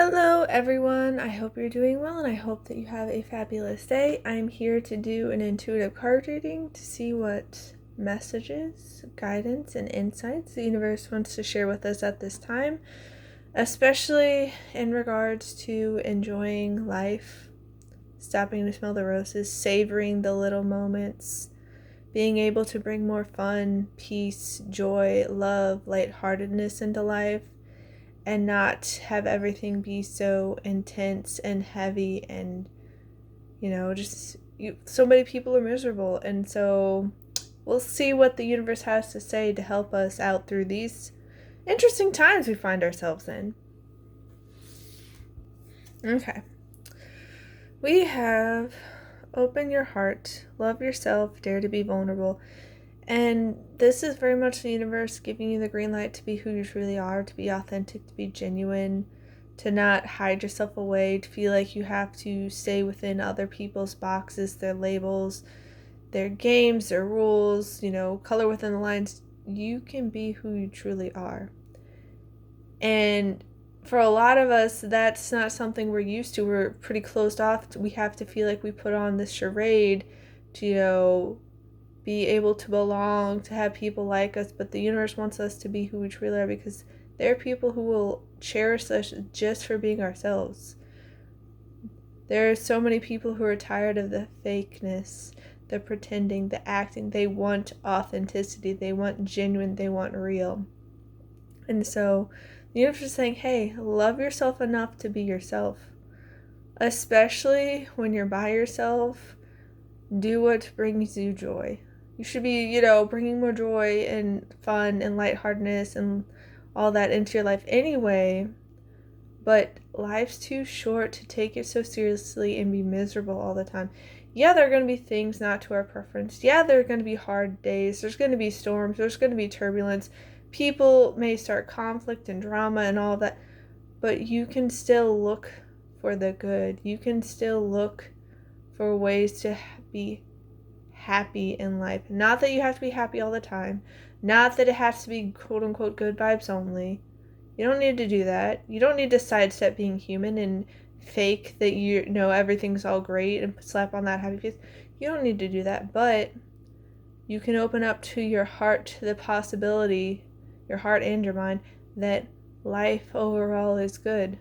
Hello, everyone. I hope you're doing well and I hope that you have a fabulous day. I'm here to do an intuitive card reading to see what messages, guidance, and insights the universe wants to share with us at this time, especially in regards to enjoying life, stopping to smell the roses, savoring the little moments, being able to bring more fun, peace, joy, love, lightheartedness into life, and not have everything be so intense and heavy and, so many people are miserable. And so we'll see what the universe has to say to help us out through these interesting times we find ourselves in. Okay. We have open your heart, love yourself, dare to be vulnerable. And this is very much the universe giving you the green light to be who you truly are, to be authentic, to be genuine, to not hide yourself away, to feel like you have to stay within other people's boxes, their labels, their games, their rules, color within the lines. You can be who you truly are. And for a lot of us, that's not something we're used to. We're pretty closed off. We have to feel like we put on this charade to, be able to belong, to have people like us, but the universe wants us to be who we truly are, because there are people who will cherish us just for being ourselves. There are so many people who are tired of the fakeness, the pretending, the acting. They want authenticity, they want genuine, they want real. And so the universe is saying, hey, love yourself enough to be yourself. Especially when you're by yourself, do what brings you joy. You should be, bringing more joy and fun and lightheartedness and all that into your life anyway. But life's too short to take it so seriously and be miserable all the time. Yeah, there are going to be things not to our preference. Yeah, there are going to be hard days. There's going to be storms. There's going to be turbulence. People may start conflict and drama and all of that. But you can still look for the good. You can still look for ways to be happy in life. Not that you have to be happy all the time. Not that it has to be quote unquote good vibes only. You don't need to do that. You don't need to sidestep being human and fake that you know everything's all great and slap on that happy face. You don't need to do that, but you can open up to your heart to the possibility, your heart and your mind, that life overall is good.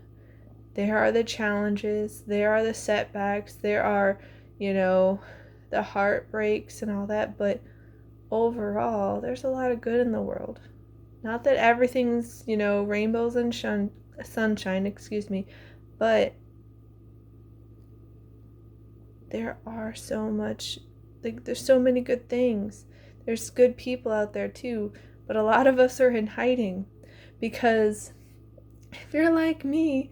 There are the challenges, there are the setbacks, there are, the heartbreaks and all that, but overall, there's a lot of good in the world. Not that everything's, rainbows and sunshine, but there are there's so many good things. There's good people out there too, but a lot of us are in hiding because if you're like me,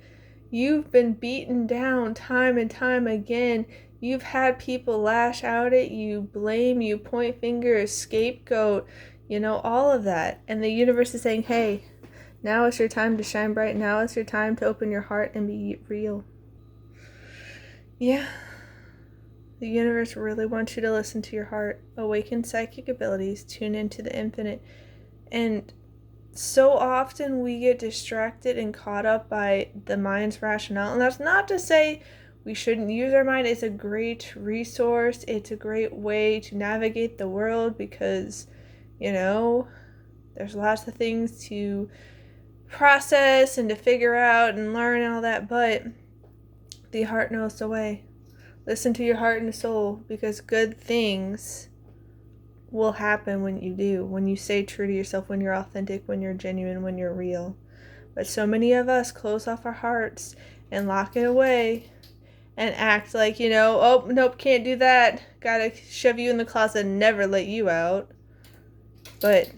you've been beaten down time and time again. You've had people lash out at you, blame you, point fingers, scapegoat, all of that. And the universe is saying, hey, now is your time to shine bright. Now is your time to open your heart and be real. Yeah. The universe really wants you to listen to your heart, awaken psychic abilities, tune into the infinite. And so often we get distracted and caught up by the mind's rationale. And that's not to say we shouldn't use our mind. It's a great resource. It's a great way to navigate the world because, there's lots of things to process and to figure out and learn and all that. But the heart knows the way. Listen to your heart and soul, because good things will happen when you do, when you stay true to yourself, when you're authentic, when you're genuine, when you're real. But so many of us close off our hearts and lock it away and act like, oh, nope, can't do that. Gotta shove you in the closet and never let you out. But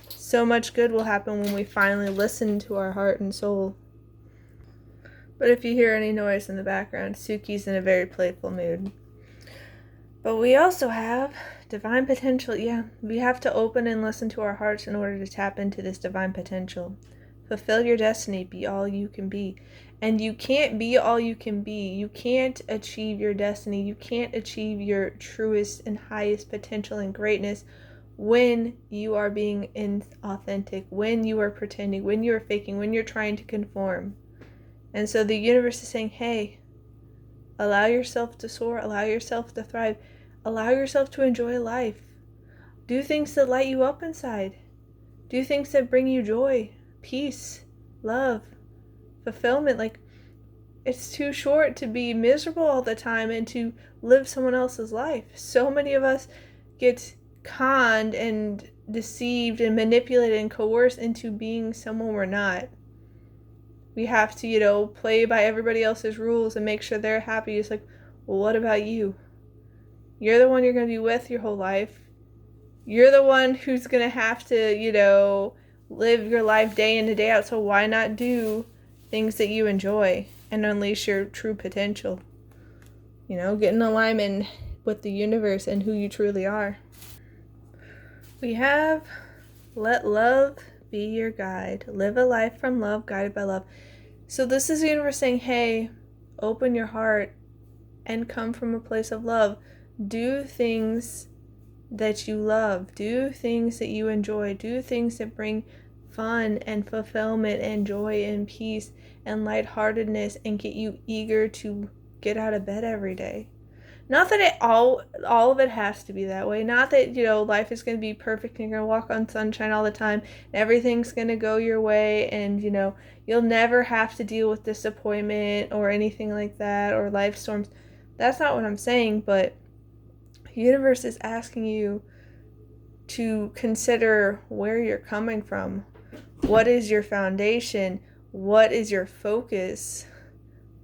so much good will happen when we finally listen to our heart and soul. But if you hear any noise in the background, Suki's in a very playful mood. But we also have divine potential. Yeah, we have to open and listen to our hearts in order to tap into this divine potential. Fulfill your destiny, be all you can be. And you can't be all you can be. You can't achieve your destiny. You can't achieve your truest and highest potential and greatness when you are being inauthentic, when you are pretending, when you are faking, when you're trying to conform. And so the universe is saying, hey, allow yourself to soar, allow yourself to thrive, allow yourself to enjoy life. Do things that light you up inside. Do things that bring you joy, peace, love, fulfillment. Like, it's too short to be miserable all the time and to live someone else's life. So many of us get conned and deceived and manipulated and coerced into being someone we're not. We have to, play by everybody else's rules and make sure they're happy. It's like, well, what about you? You're the one you're going to be with your whole life. You're the one who's going to have to, live your life day in and day out. So why not do things that you enjoy and unleash your true potential? Get in alignment with the universe and who you truly are. We have, let love be your guide. Live a life from love, guided by love. So this is the universe saying, hey, open your heart and come from a place of love. Do things that you love. Do things that you enjoy. Do things that bring fun and fulfillment and joy and peace and lightheartedness and get you eager to get out of bed every day. Not that all of it has to be that way. Not that, life is going to be perfect and you're going to walk on sunshine all the time and everything's going to go your way and, you'll never have to deal with disappointment or anything like that or life storms. That's not what I'm saying, but the universe is asking you to consider where you're coming from. What is your foundation? What is your focus?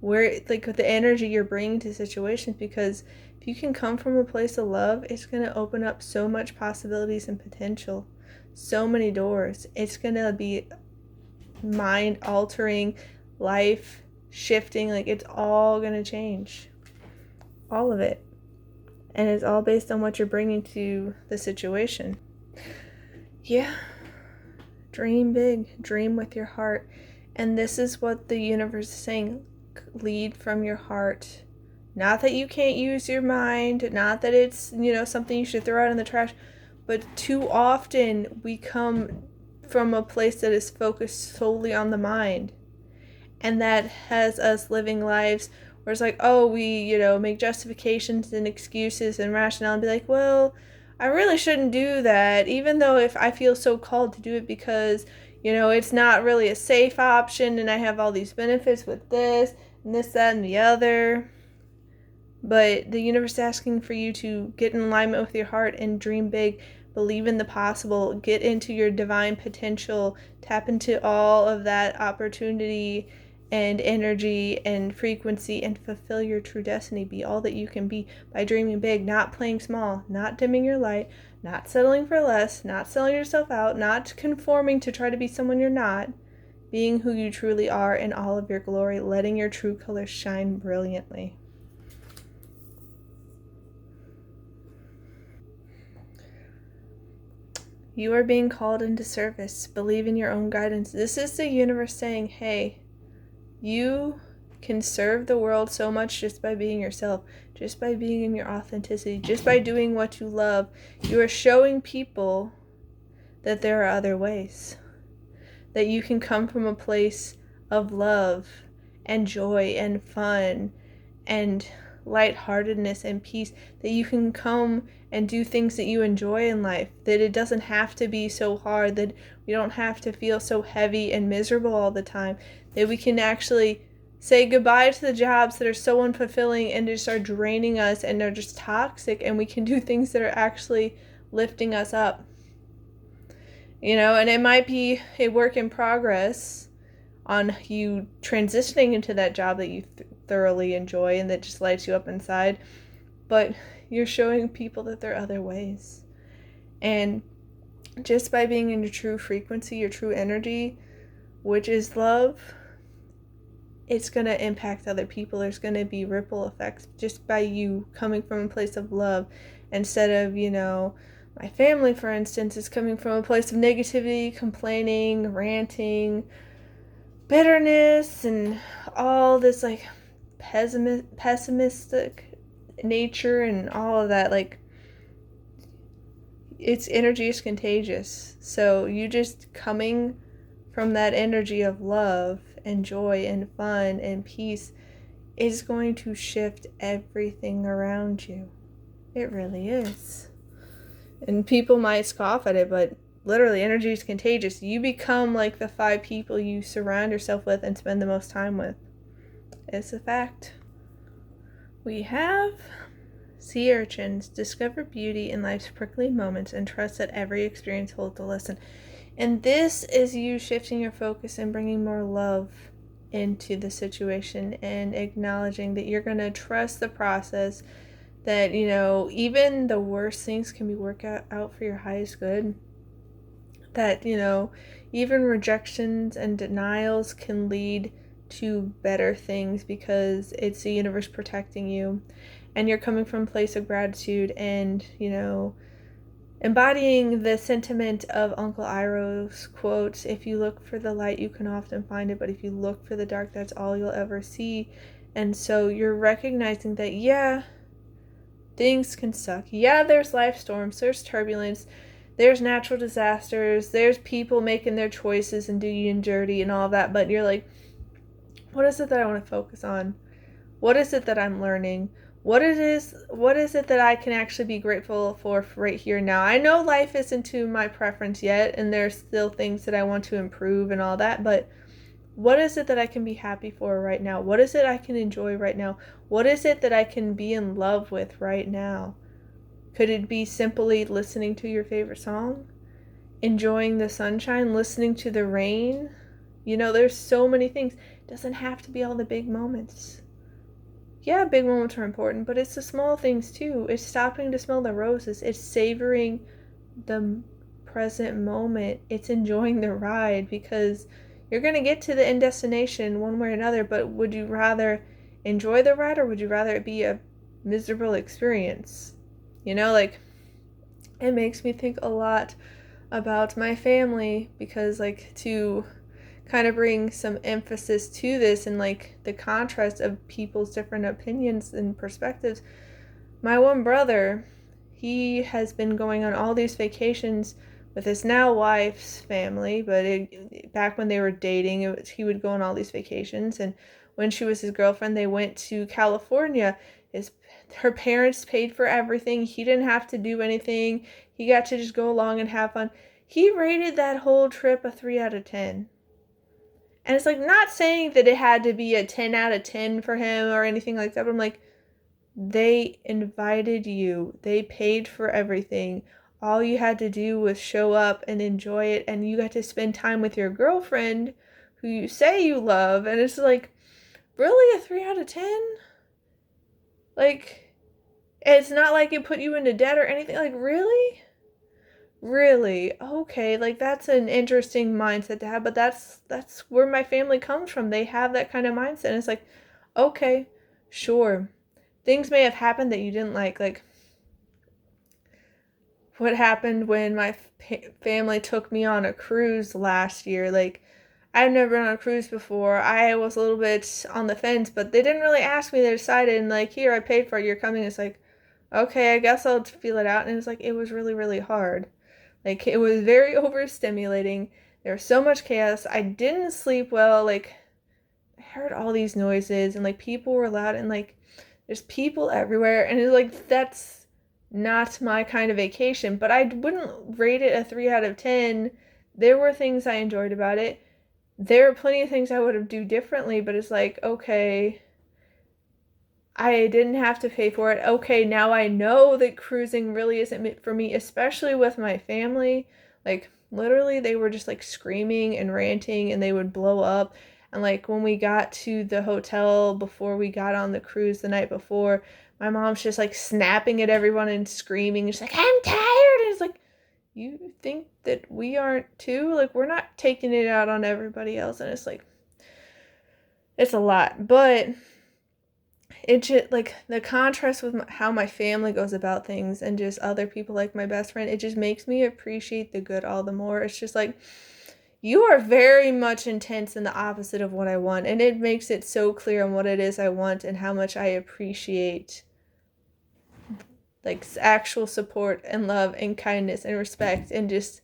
Where, the energy you're bringing to situations, because if you can come from a place of love, it's going to open up so much possibilities and potential, so many doors. It's going to be mind altering, life shifting, it's all going to change, all of it. And it's all based on what you're bringing to the situation. Yeah, dream big, dream with your heart. And this is what the universe is saying. Lead from your heart. Not that you can't use your mind, not that it's, something you should throw out in the trash, but too often we come from a place that is focused solely on the mind. And that has us living lives where it's like, oh, we, make justifications and excuses and rationale and be like, well, I really shouldn't do that, even though if I feel so called to do it because, it's not really a safe option and I have all these benefits with this and this, that, and the other. But the universe is asking for you to get in alignment with your heart and dream big, believe in the possible, get into your divine potential, tap into all of that opportunity and energy and frequency and fulfill your true destiny. Be all that you can be by dreaming big, not playing small, not dimming your light, not settling for less, not selling yourself out, not conforming to try to be someone you're not, being who you truly are in all of your glory, letting your true colors shine brilliantly. You are being called into service. Believe in your own guidance. This is the universe saying, hey, you can serve the world so much just by being yourself, just by being in your authenticity, just by doing what you love. You are showing people that there are other ways, that you can come from a place of love and joy and fun and lightheartedness and peace, that you can come and do things that you enjoy in life, that it doesn't have to be so hard, that we don't have to feel so heavy and miserable all the time, that we can actually say goodbye to the jobs that are so unfulfilling and just are draining us and are just toxic, and we can do things that are actually lifting us up. And it might be a work in progress on you transitioning into that job that you thoroughly enjoy and that just lights you up inside, but you're showing people that there are other ways. And just by being in your true frequency, your true energy, which is love, it's going to impact other people. There's going to be ripple effects just by you coming from a place of love, instead of, my family, for instance, is coming from a place of negativity, complaining, ranting, bitterness, and all this pessimistic nature and all of that. Its energy is contagious. So you just coming from that energy of love and joy and fun and peace is going to shift everything around you. It really is. And people might scoff at it, but literally, energy is contagious. You become like the 5 people you surround yourself with and spend the most time with. It's a fact. We have sea urchins discover beauty in life's prickly moments and trust that every experience holds a lesson. And this is you shifting your focus and bringing more love into the situation and acknowledging that you're going to trust the process, that, even the worst things can be worked out for your highest good, that, even rejections and denials can lead to better things because it's the universe protecting you, and you're coming from a place of gratitude and, embodying the sentiment of Uncle Iroh's quote, if you look for the light, you can often find it, but if you look for the dark, that's all you'll ever see. And so you're recognizing that, yeah, things can suck. Yeah, there's life storms, there's turbulence, there's natural disasters, there's people making their choices and doing you dirty and all of that, but you're like, what is it that I want to focus on? What is it that I'm learning? What is it that I can actually be grateful for right here now? I know life isn't to my preference yet, and there's still things that I want to improve and all that, but what is it that I can be happy for right now? What is it I can enjoy right now? What is it that I can be in love with right now? Could it be simply listening to your favorite song? Enjoying the sunshine? Listening to the rain? There's so many things. It doesn't have to be all the big moments. Yeah, big moments are important, but it's the small things too. It's stopping to smell the roses. It's savoring the present moment. It's enjoying the ride, because you're going to get to the end destination one way or another, but would you rather enjoy the ride or would you rather it be a miserable experience? It makes me think a lot about my family, because to kind of bring some emphasis to this and the contrast of people's different opinions and perspectives. My one brother, he has been going on all these vacations with his now wife's family, but back when they were dating, he would go on all these vacations, and when she was his girlfriend, they went to California. Her parents paid for everything. He didn't have to do anything. He got to just go along and have fun. He rated that whole trip a 3 out of 10. And it's not saying that it had to be a 10 out of 10 for him or anything like that, but I'm they invited you. They paid for everything. All you had to do was show up and enjoy it, and you got to spend time with your girlfriend who you say you love, and it's really a 3 out of 10? It's not like it put you into debt or anything. Really? Really? Okay, that's an interesting mindset to have, but that's where my family comes from. They have that kind of mindset, and it's okay, sure. Things may have happened that you didn't like what happened when my family took me on a cruise last year. I've never been on a cruise before. I was a little bit on the fence, but they didn't really ask me. They decided, and here, I paid for it, you're coming. It's okay, I guess I'll feel it out. And it was it was really, really hard. It was very overstimulating. There was so much chaos. I didn't sleep well. I heard all these noises, and people were loud, and there's people everywhere, and it's that's not my kind of vacation. But I wouldn't rate it a 3 out of 10. There were things I enjoyed about it. There are plenty of things I would have do differently, but it's okay, I didn't have to pay for it. Okay, now I know that cruising really isn't meant for me, especially with my family. Literally, they were just screaming and ranting, and they would blow up. And when we got to the hotel before we got on the cruise the night before, my mom's just snapping at everyone and screaming. She's I'm tired. And it's you think that we aren't too? We're not taking it out on everybody else. And it's it's a lot. But it just the contrast with how my family goes about things and just other people, my best friend, it just makes me appreciate the good all the more. It's just you are very much intense in the opposite of what I want, and it makes it so clear on what it is I want and how much I appreciate actual support and love and kindness and respect and just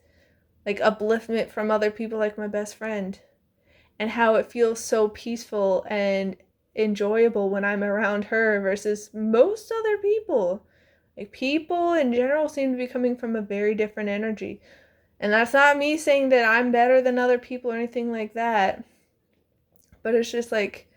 upliftment from other people, my best friend. and how it feels so peaceful and enjoyable when I'm around her versus most other people. Like, people in general seem to be coming from a very different energy. And that's not me saying that I'm better than other people or anything like that. But it's just like,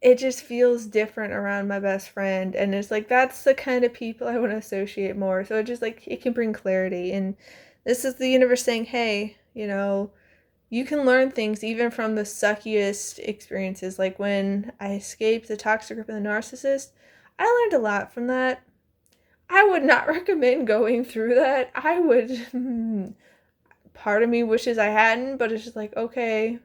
it just feels different around my best friend. And it's like, that's the kind of people I want to associate more. So it just like, it can bring clarity. And this is the universe saying, hey, you can learn things even from the suckiest experiences. Like when I escaped the toxic group and the narcissist, I learned a lot from that. I would not recommend going through that. I would, part of me wishes I hadn't, but it's just like, okay,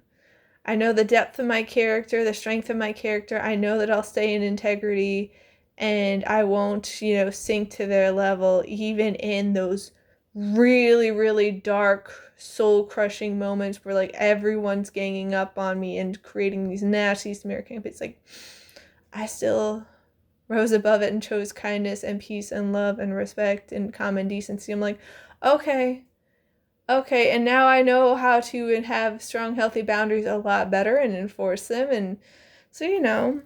I know the depth of my character, the strength of my character. I know that I'll stay in integrity and I won't, sink to their level, even in those really, really dark, soul-crushing moments where, like, everyone's ganging up on me and creating these nasty smear campaigns. Like, I still rose above it and chose kindness and peace and love and respect and common decency. I'm like, okay, and now I know how to and have strong, healthy boundaries a lot better and enforce them. And so,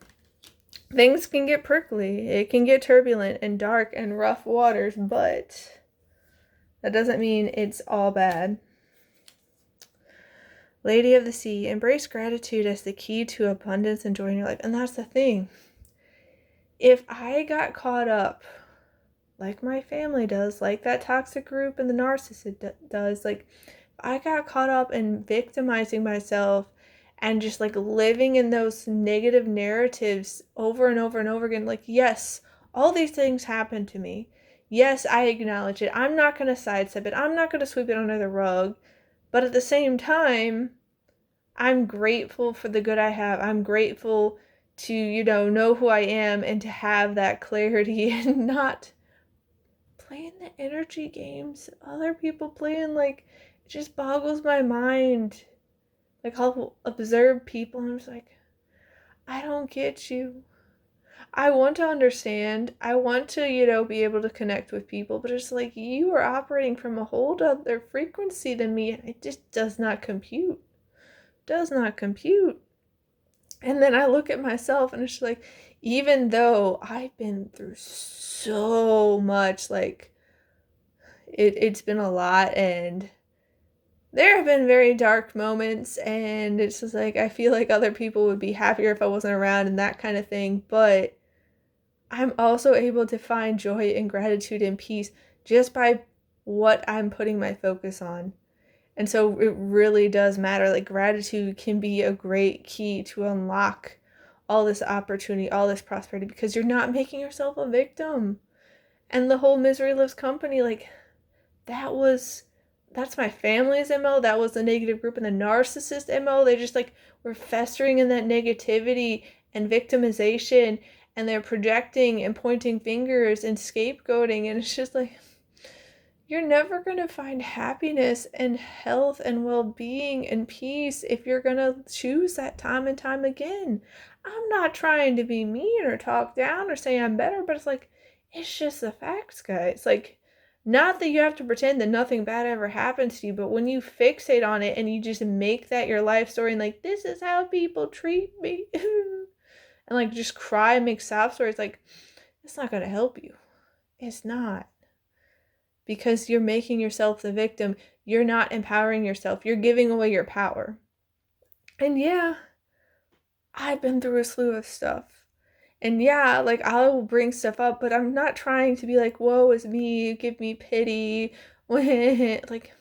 things can get prickly. It can get turbulent and dark and rough waters, but that doesn't mean it's all bad. Lady of the Sea, embrace gratitude as the key to abundance and joy in your life. And that's the thing. If I got caught up, like my family does, like that toxic group and the narcissist does, like, I got caught up in victimizing myself and just like living in those negative narratives over and over and over again. Like, yes, all these things happened to me. Yes, I acknowledge it. I'm not going to sidestep it. I'm not going to sweep it under the rug. But at the same time, I'm grateful for the good I have. I'm grateful to, know who I am and to have that clarity and not playing the energy games other people playing. Like, it just boggles my mind. Like, I'll observe people and I'm just like, I don't get you. I want to understand. I want to, be able to connect with people, but it's like, you are operating from a whole other frequency than me, and it just does not compute. Does not compute. And then I look at myself and it's like, even though I've been through so much, like, it's been a lot, and there have been very dark moments, and it's just like, I feel like other people would be happier if I wasn't around and that kind of thing, but I'm also able to find joy and gratitude and peace just by what I'm putting my focus on. And so it really does matter. Like, gratitude can be a great key to unlock all this opportunity, all this prosperity, because you're not making yourself a victim. And the whole misery loves company, like, that's my family's MO. That was the negative group and the narcissist MO. They just like were festering in that negativity and victimization, and they're projecting and pointing fingers and scapegoating, and it's just like, you're never going to find happiness and health and well-being and peace if you're going to choose that time and time again. I'm not trying to be mean or talk down or say I'm better, but it's like, it's just the facts, guys. Like, not that you have to pretend that nothing bad ever happens to you, but when you fixate on it and you just make that your life story and like, this is how people treat me, and like just cry and make sob stories, like, it's not going to help you. It's not. Because you're making yourself the victim. You're not empowering yourself. You're giving away your power. And yeah, I've been through a slew of stuff. And yeah, like, I'll bring stuff up, but I'm not trying to be like, woe is me, give me pity. Like,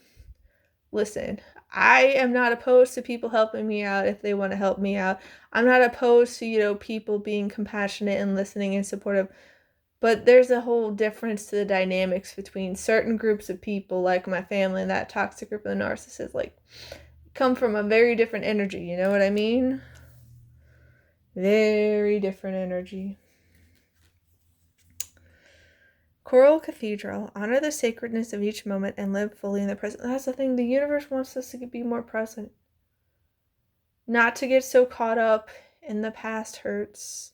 listen, I am not opposed to people helping me out if they want to help me out. I'm not opposed to, people being compassionate and listening and supportive. But there's a whole difference to the dynamics between certain groups of people, like my family and that toxic group of the narcissists, like, come from a very different energy, you know what I mean? Very different energy. Coral Cathedral, honor the sacredness of each moment and live fully in the present. That's the thing, the universe wants us to be more present. Not to get so caught up in the past hurts.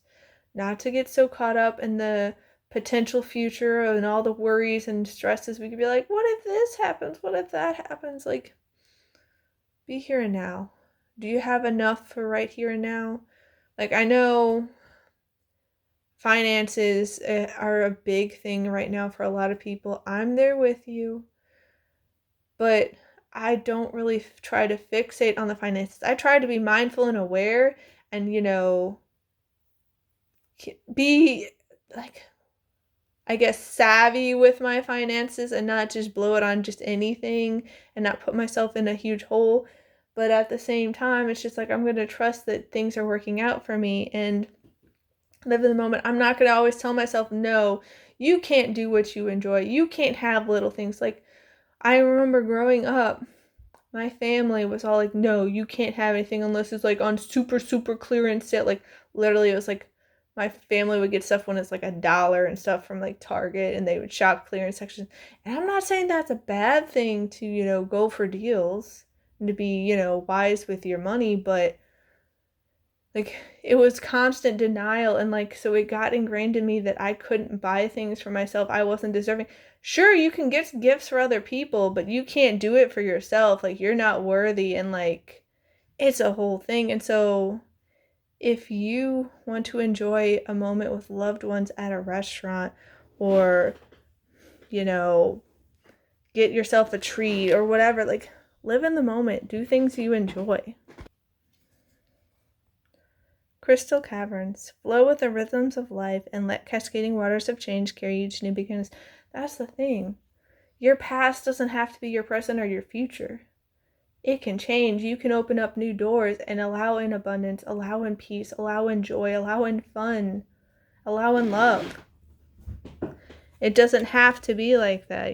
Not to get so caught up in the potential future and all the worries and stresses. We could be like, what if this happens? What if that happens? Like, be here and now. Do you have enough for right here and now? Like, I know finances are a big thing right now for a lot of people. I'm there with you, but I don't really try to fixate on the finances. I try to be mindful and aware and, be like, I guess, savvy with my finances and not just blow it on just anything and not put myself in a huge hole. But at the same time, it's just like I'm going to trust that things are working out for me and live in the moment. I'm not going to always tell myself, no, you can't do what you enjoy. You can't have little things. Like, I remember growing up, my family was all like, no, you can't have anything unless it's like on super, super clearance sale. Like, literally, it was like my family would get stuff when it's like $1 and stuff from like Target, and they would shop clearance section. And I'm not saying that's a bad thing to, go for deals and to be, wise with your money, but like, it was constant denial, and like, so it got ingrained in me that I couldn't buy things for myself. I wasn't deserving. Sure, you can get gifts for other people, but you can't do it for yourself. Like, you're not worthy, and like, it's a whole thing. And so if you want to enjoy a moment with loved ones at a restaurant, or you know get yourself a treat or whatever, like, live in the moment, do things you enjoy. Crystal caverns. Flow with the rhythms of life and let cascading waters of change carry you to new beginnings. That's the thing. Your past doesn't have to be your present or your future. It can change. You can open up new doors and allow in abundance, allow in peace, allow in joy, allow in fun, allow in love. It doesn't have to be like that,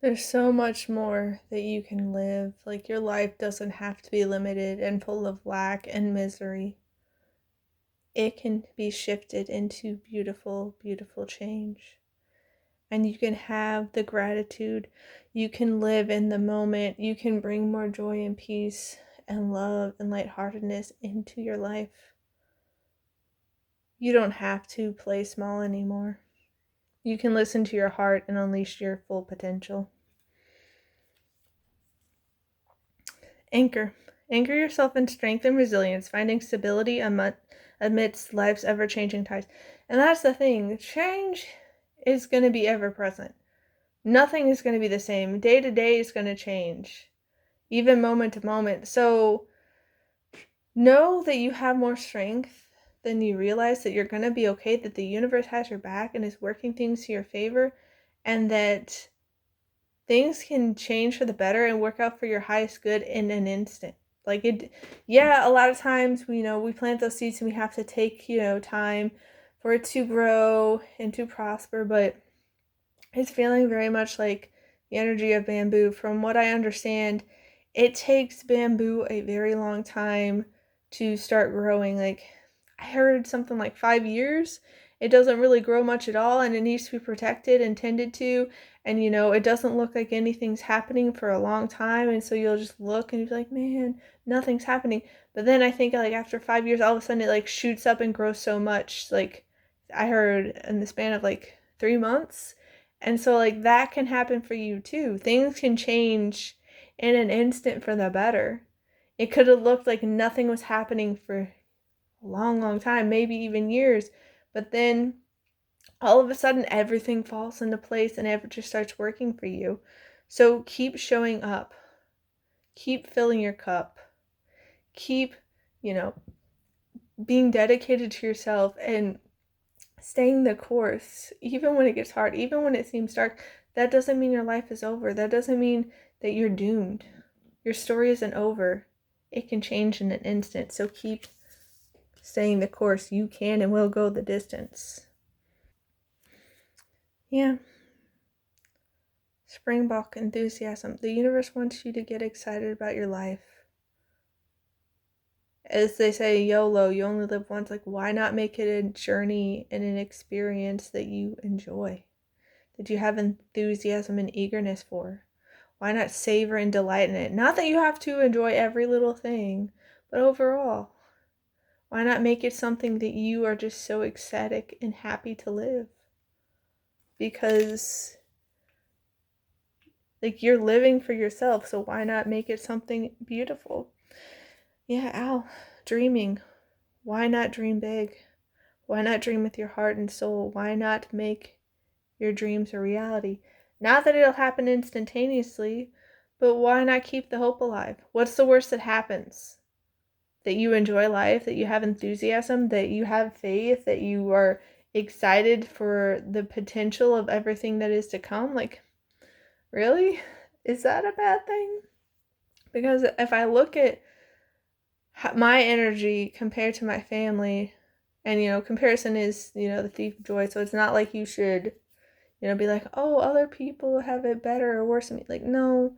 There's so much more that you can live. Like, your life doesn't have to be limited and full of lack and misery. It can be shifted into beautiful, beautiful change. And you can have the gratitude. You can live in the moment. You can bring more joy and peace and love and lightheartedness into your life. You don't have to play small anymore. You can listen to your heart and unleash your full potential. Anchor. Anchor yourself in strength and resilience, finding stability amidst life's ever-changing tides. And that's the thing. Change is going to be ever-present. Nothing is going to be the same. Day to day is going to change, even moment to moment. So know that you have more strength than you realize, that you're going to be okay, that the universe has your back and is working things to your favor, and that things can change for the better and work out for your highest good in an instant. Like, a lot of times, we plant those seeds and we have to take, time for it to grow and to prosper, but it's feeling very much like the energy of bamboo. From what I understand, it takes bamboo a very long time to start growing. Like, I heard something like 5 years. It doesn't really grow much at all, and it needs to be protected and tended to. And, it doesn't look like anything's happening for a long time. And so you'll just look and be like, man, nothing's happening. But then I think, like, after 5 years, all of a sudden it like shoots up and grows so much. Like, I heard in the span of like 3 months. And so, like, that can happen for you too. Things can change in an instant for the better. It could have looked like nothing was happening for a long, long time, maybe even years. But then all of a sudden everything falls into place and it just starts working for you. So keep showing up. Keep filling your cup. Keep, being dedicated to yourself and staying the course, even when it gets hard, even when it seems dark. That doesn't mean your life is over. That doesn't mean that you're doomed. Your story isn't over. It can change in an instant. So keep staying the course. You can and will go the distance. Yeah. Springbok enthusiasm. The universe wants you to get excited about your life. As they say, YOLO, you only live once. Like, why not make it a journey and an experience that you enjoy, that you have enthusiasm and eagerness for? Why not savor and delight in it? Not that you have to enjoy every little thing, but overall, why not make it something that you are just so ecstatic and happy to live? Because Like, you're living for yourself, so why not make it something beautiful? Yeah, Al, dreaming. Why not dream big? Why not dream with your heart and soul? Why not make your dreams a reality? Not that it'll happen instantaneously, but why not keep the hope alive? What's the worst that happens? That you enjoy life, that you have enthusiasm, that you have faith, that you are excited for the potential of everything that is to come? Like, really? Is that a bad thing? Because if I look at my energy compared to my family, and comparison is the thief of joy, so it's not like you should be like, oh, other people have it better or worse than me. Like, no.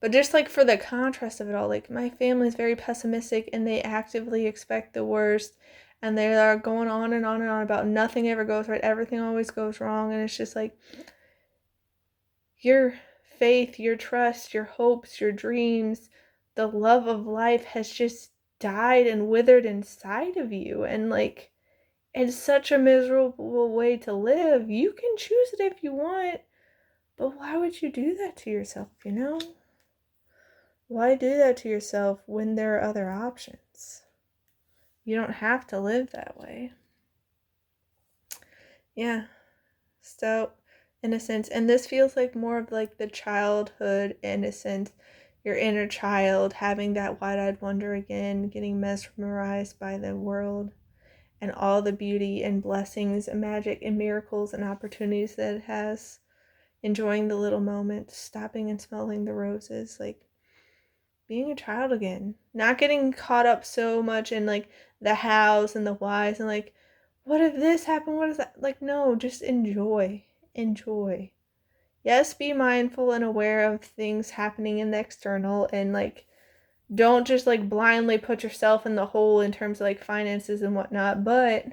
But just like for the contrast of it all, like my family is very pessimistic and they actively expect the worst, and they are going on and on and on about nothing ever goes right, everything always goes wrong. And it's just like, your faith, your trust, your hopes, your dreams, the love of life has just died and withered inside of you. And like, it's such a miserable way to live. You can choose it if you want, but why would you do that to yourself, Why do that to yourself when there are other options? You don't have to live that way. Yeah. So, innocence. And this feels like more of like the childhood innocence, your inner child having that wide-eyed wonder again, getting mesmerized by the world and all the beauty and blessings and magic and miracles and opportunities that it has. Enjoying the little moments, stopping and smelling the roses, like being a child again. Not getting caught up so much in like the hows and the whys and like, what if this happened? What is that? Like, no, just enjoy. Enjoy. Yes, be mindful and aware of things happening in the external, and like, don't just like blindly put yourself in the hole in terms of like finances and whatnot, but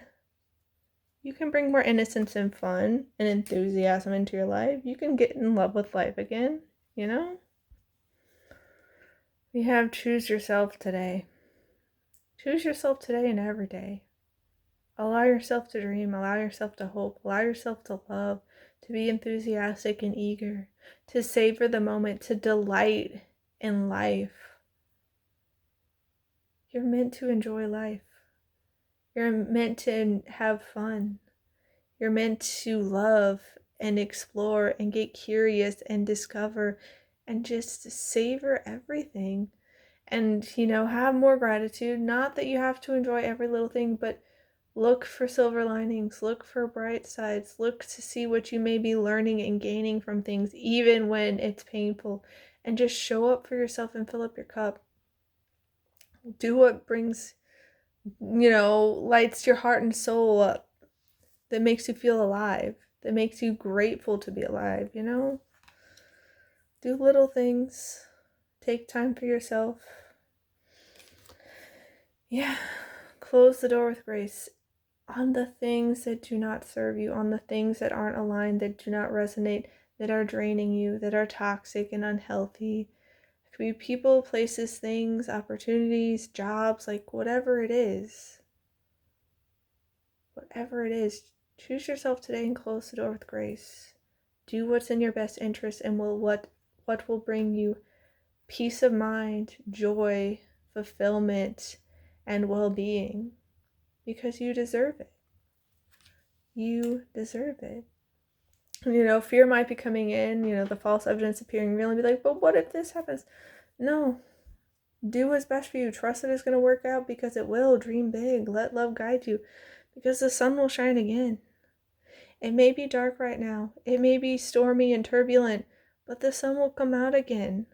you can bring more innocence and fun and enthusiasm into your life. You can get in love with life again, We have choose yourself today. Choose yourself today and every day. Allow yourself to dream, allow yourself to hope, allow yourself to love, to be enthusiastic and eager, to savor the moment, to delight in life. You're meant to enjoy life. You're meant to have fun. You're meant to love and explore and get curious and discover and just savor everything. And, have more gratitude. Not that you have to enjoy every little thing, but look for silver linings, look for bright sides, look to see what you may be learning and gaining from things, even when it's painful. And just show up for yourself and fill up your cup. Do what brings, lights your heart and soul up, that makes you feel alive, that makes you grateful to be alive, Do little things. Take time for yourself. Yeah. Close the door with grace on the things that do not serve you, on the things that aren't aligned, that do not resonate, that are draining you, that are toxic and unhealthy. It could be people, places, things, opportunities, jobs, like whatever it is. Whatever it is, choose yourself today and close the door with grace. Do what's in your best interest and what will bring you peace of mind, joy, fulfillment, and well-being, because you deserve it. You deserve it. Fear might be coming in, the false evidence appearing real, and be like, but what if this happens? No. Do what's best for you. Trust that it's going to work out, because it will. Dream big. Let love guide you, because the sun will shine again. It may be dark right now. It may be stormy and turbulent, but the sun will come out again.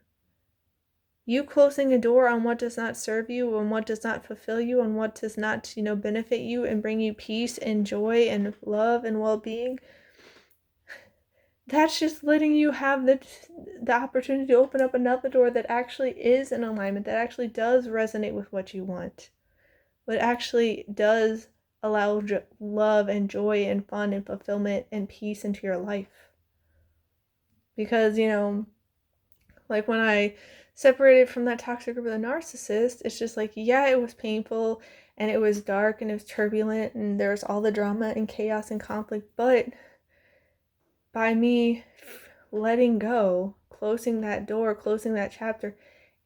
You closing a door on what does not serve you, on what does not fulfill you, on what does not, benefit you and bring you peace and joy and love and well-being, that's just letting you have the opportunity to open up another door that actually is in alignment, that actually does resonate with what you want, what actually does allow love and joy and fun and fulfillment and peace into your life. Because, like when I separated from that toxic group of the narcissist, it's just like, yeah, it was painful and it was dark and it was turbulent and there's all the drama and chaos and conflict, but by me letting go, closing that door, closing that chapter,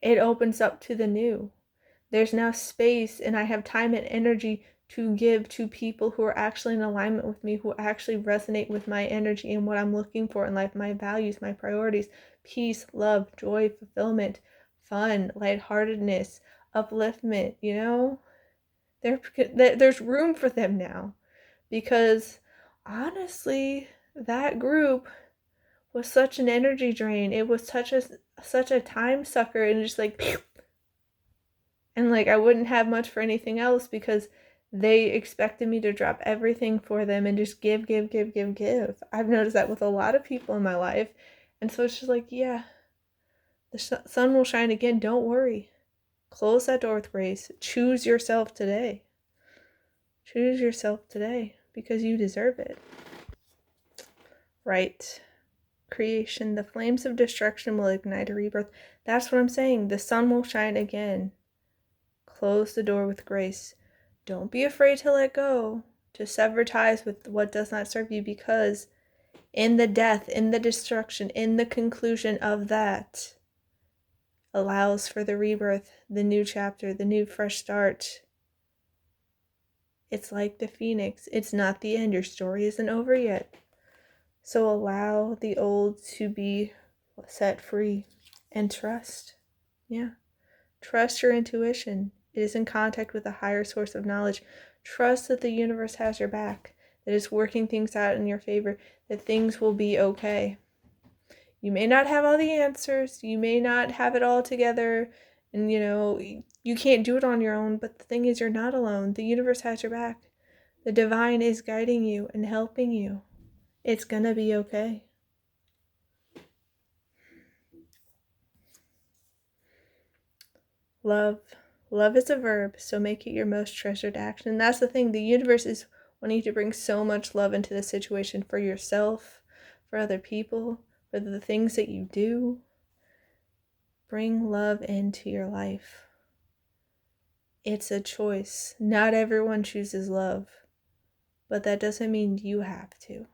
it opens up to the new. There's now space, and I have time and energy to give to people who are actually in alignment with me, who actually resonate with my energy and what I'm looking for in life, my values, my priorities, peace, love, joy, fulfillment, fun, lightheartedness, upliftment, There's room for them now, because honestly, that group was such an energy drain. It was such a time sucker, and just like pew, and like I wouldn't have much for anything else, because they expected me to drop everything for them and just give. I've noticed that with a lot of people in my life. And so it's just like, yeah, the sun will shine again. Don't worry. Close that door with grace. Choose yourself today. Choose yourself today, because you deserve it. Right. Creation. The flames of destruction will ignite a rebirth. That's what I'm saying. The sun will shine again. Close the door with grace. Don't be afraid to let go, to sever ties with what does not serve you, because in the death, in the destruction, in the conclusion of that, allows for the rebirth, the new chapter, the new fresh start. It's like the phoenix. It's not the end. Your story isn't over yet. So allow the old to be set free and trust. Yeah. Trust your intuition. It is in contact with a higher source of knowledge. Trust that the universe has your back, that it's working things out in your favor, that things will be okay. You may not have all the answers, you may not have it all together, and you can't do it on your own, but the thing is, you're not alone. The universe has your back. The divine is guiding you and helping you. It's gonna be okay. Love. Love is a verb, so make it your most treasured action. And that's the thing. The universe is wanting to bring so much love into the situation, for yourself, for other people, for the things that you do. Bring love into your life. It's a choice. Not everyone chooses love, but that doesn't mean you have to.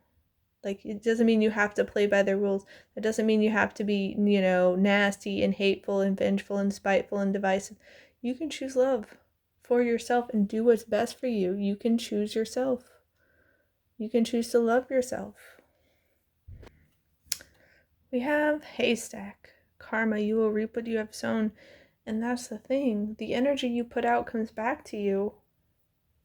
Like, it doesn't mean you have to play by their rules. That doesn't mean you have to be, nasty and hateful and vengeful and spiteful and divisive. You can choose love for yourself and do what's best for you. You can choose yourself. You can choose to love yourself. We have haystack. Karma, you will reap what you have sown. And that's the thing. The energy you put out comes back to you.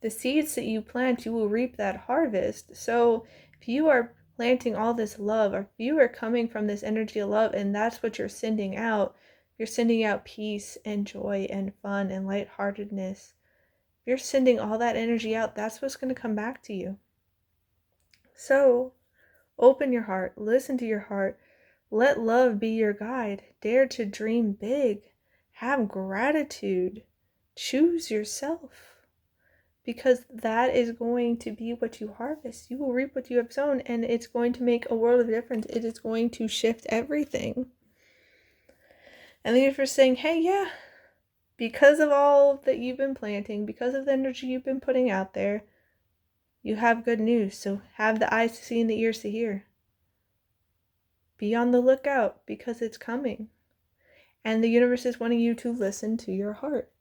The seeds that you plant, you will reap that harvest. So if you are planting all this love, or if you are coming from this energy of love, and that's what you're sending out peace and joy and fun and lightheartedness. If you're sending all that energy out, that's what's going to come back to you. So open your heart, listen to your heart, let love be your guide, dare to dream big, have gratitude, choose yourself. Because that is going to be what you harvest. You will reap what you have sown, and it's going to make a world of difference. It is going to shift everything. And then you're saying, hey, yeah, because of all that you've been planting, because of the energy you've been putting out there, you have good news. So have the eyes to see and the ears to hear. Be on the lookout, because it's coming. And the universe is wanting you to listen to your heart,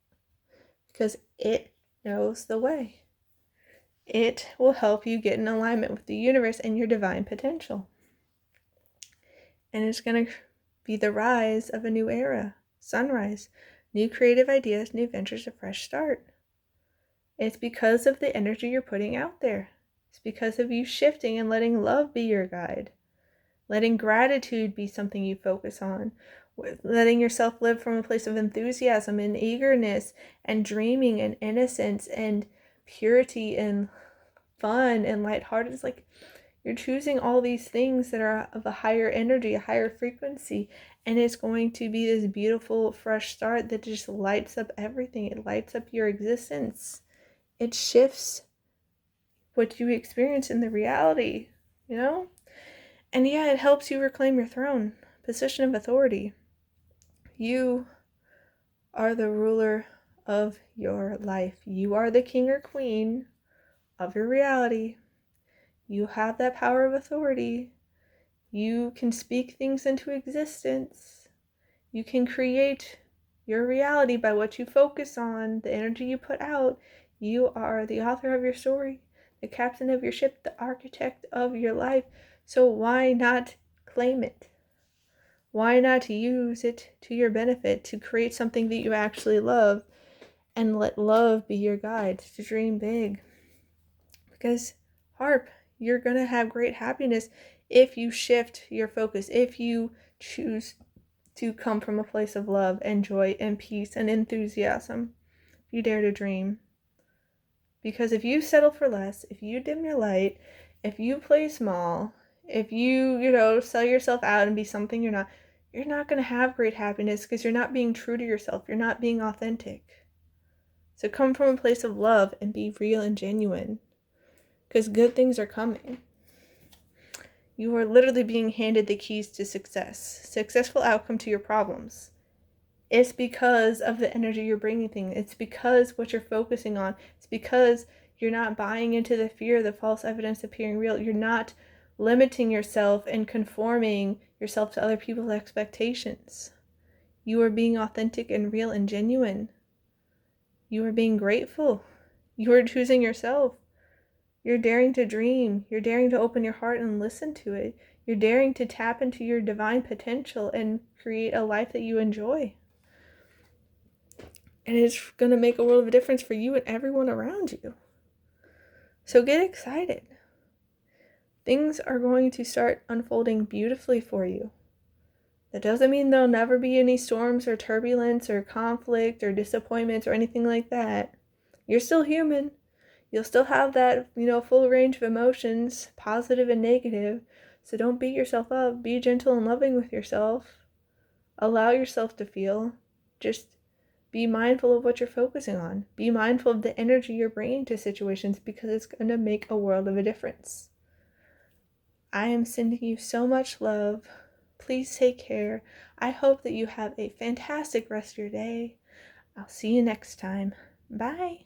because it knows the way. It will help you get in alignment with the universe and your divine potential. And it's going to be the rise of a new era, sunrise, new creative ideas, new ventures, a fresh start. It's because of the energy you're putting out there. It's because of you shifting and letting love be your guide. Letting gratitude be something you focus on. Letting yourself live from a place of enthusiasm and eagerness and dreaming and innocence and purity and fun and lighthearted. It's like you're choosing all these things that are of a higher energy, a higher frequency, and it's going to be this beautiful fresh start that just lights up everything. It lights up your existence. It shifts what you experience in the reality, And yeah, it helps you reclaim your throne, position of authority. You are the ruler of your life. You are the king or queen of your reality. You have that power of authority. You can speak things into existence. You can create your reality by what you focus on, the energy you put out. You are the author of your story, the captain of your ship, the architect of your life. So why not claim it? Why not use it to your benefit to create something that you actually love, and let love be your guide to dream big? Because, Harp, you're going to have great happiness if you shift your focus, if you choose to come from a place of love and joy and peace and enthusiasm. You dare to dream. Because if you settle for less, if you dim your light, if you play small, if you sell yourself out and be something you're not going to have great happiness, because you're not being true to yourself. You're not being authentic. So come from a place of love and be real and genuine, because good things are coming. You are literally being handed the keys to success. Successful outcome to your problems. It's because of the energy you're bringing things. It's because what you're focusing on. It's because you're not buying into the fear, the false evidence appearing real. You're not limiting yourself and conforming yourself to other people's expectations. You are being authentic and real and genuine. You are being grateful. You are choosing yourself. You're daring to dream. You're daring to open your heart and listen to it. You're daring to tap into your divine potential and create a life that you enjoy. And it's going to make a world of difference for you and everyone around you. So get excited. Things are going to start unfolding beautifully for you. That doesn't mean there'll never be any storms or turbulence or conflict or disappointments or anything like that. You're still human. You'll still have that, full range of emotions, positive and negative. So don't beat yourself up. Be gentle and loving with yourself. Allow yourself to feel. Just be mindful of what you're focusing on. Be mindful of the energy you're bringing to situations, because it's going to make a world of a difference. I am sending you so much love. Please take care. I hope that you have a fantastic rest of your day. I'll see you next time. Bye.